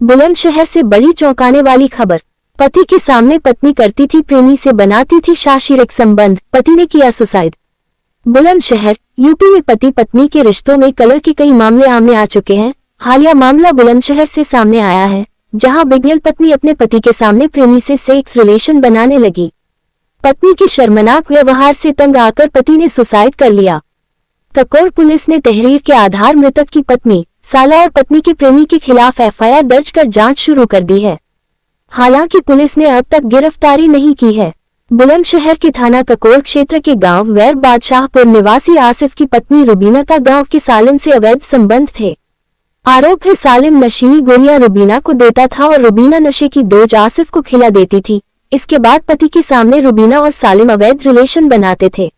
बुलंदशहर से बड़ी चौंकाने वाली खबर। पति के सामने पत्नी करती थी प्रेमी से बनाती थी शारीरिक संबंध, पति ने किया सुसाइड। बुलंदशहर यूपी में पति पत्नी के रिश्तों में कलह के कई मामले सामने आ चुके हैं। हालिया मामला बुलंदशहर से सामने आया है, जहां बिगनल पत्नी अपने पति के सामने प्रेमी से सेक्स रिलेशन बनाने लगी। पत्नी के शर्मनाक व्यवहार से तंग आकर पति ने सुसाइड कर लिया। ककोर पुलिस ने तहरीर के आधार मृतक की पत्नी, साला और पत्नी के प्रेमी के खिलाफ एफआईआर दर्ज कर जांच शुरू कर दी है। हालांकि पुलिस ने अब तक गिरफ्तारी नहीं की है। बुलंदशहर के थाना ककोर क्षेत्र के गांव वैर बादशाहपुर निवासी आसिफ की पत्नी रुबीना का गांव के सालिम से अवैध संबंध थे। आरोप है सालिम नशीली गोलियां रुबीना को देता था और रुबीना नशे की डोज आसिफ को खिला देती थी। इसके बाद पति के सामने रुबीना और सालिम अवैध रिलेशन बनाते थे।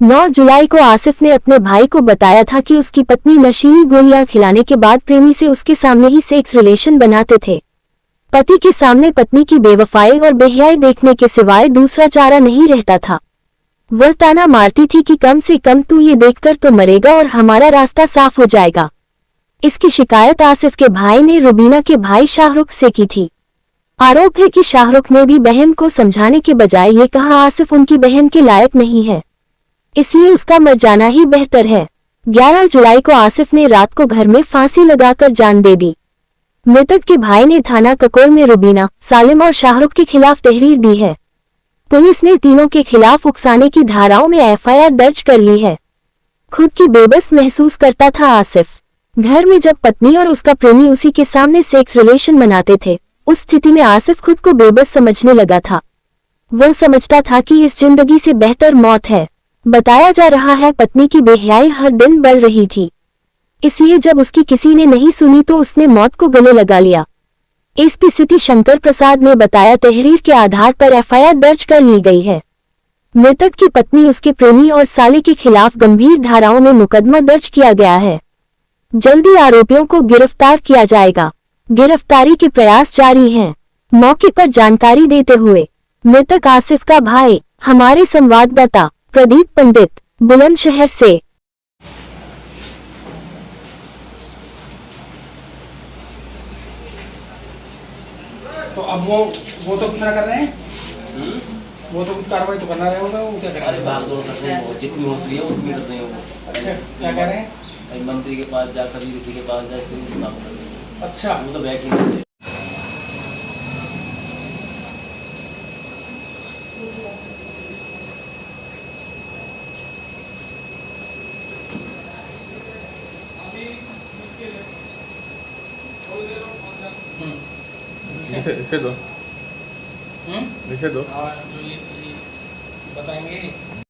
9 जुलाई को आसिफ ने अपने भाई को बताया था कि उसकी पत्नी नशीली गोलियां खिलाने के बाद प्रेमी से उसके सामने ही सेक्स रिलेशन बनाते थे। पति के सामने पत्नी की बेवफाई और बेहयाई देखने के सिवाय दूसरा चारा नहीं रहता था। वह ताना मारती थी कि कम से कम तू ये देखकर तो मरेगा और हमारा रास्ता साफ हो जाएगा। इसकी शिकायत आसिफ के भाई ने रुबीना के भाई शाहरुख से की थी। आरोप है कि शाहरुख ने भी बहन को समझाने के बजाय ये कहा आसिफ उनकी बहन के लायक नहीं है, इसलिए उसका मर जाना ही बेहतर है। 11 जुलाई को आसिफ ने रात को घर में फांसी लगाकर जान दे दी। मृतक के भाई ने थाना ककोर में रुबीना, सालिम और शाहरुख के खिलाफ तहरीर दी है। पुलिस ने तीनों के खिलाफ उकसाने की धाराओं में एफआईआर दर्ज कर ली है। खुद की बेबस महसूस करता था आसिफ। घर में जब पत्नी और उसका प्रेमी उसी के सामने सेक्स रिलेशन बनाते थे, उस स्थिति में आसिफ खुद को बेबस समझने लगा था। वह समझता था कि इस जिंदगी से बेहतर मौत है। बताया जा रहा है पत्नी की बेहयाई हर दिन बढ़ रही थी, इसलिए जब उसकी किसी ने नहीं सुनी तो उसने मौत को गले लगा लिया। एसपी सिटी शंकर प्रसाद ने बताया तहरीर के आधार पर एफआईआर दर्ज कर ली गई है। मृतक की पत्नी, उसके प्रेमी और साले के खिलाफ गंभीर धाराओं में मुकदमा दर्ज किया गया है। जल्दी आरोपियों को गिरफ्तार किया जाएगा। गिरफ्तारी के प्रयास जारी हैं। मौके पर जानकारी देते हुए मृतक आसिफ का भाई हमारे संवाददाता प्रदीप पंडित, बुलंदशहर से। तो अब वो तो कुछ ना कर रहे हैं। वो तो कुछ कार्रवाई तो करना रहे होगा। वो क्या कर रहे हैं? भाग दौड़ करते हैं, जितनी होती है उतनी करते हैं वो। अच्छा, क्या कह रहे हैं? मंत्री के पास जा, कभी किसी के पास जा, काम करते हैं। अच्छा, वो तो बैठ ही नहीं करते। इसे दो, जो ये बताएंगे।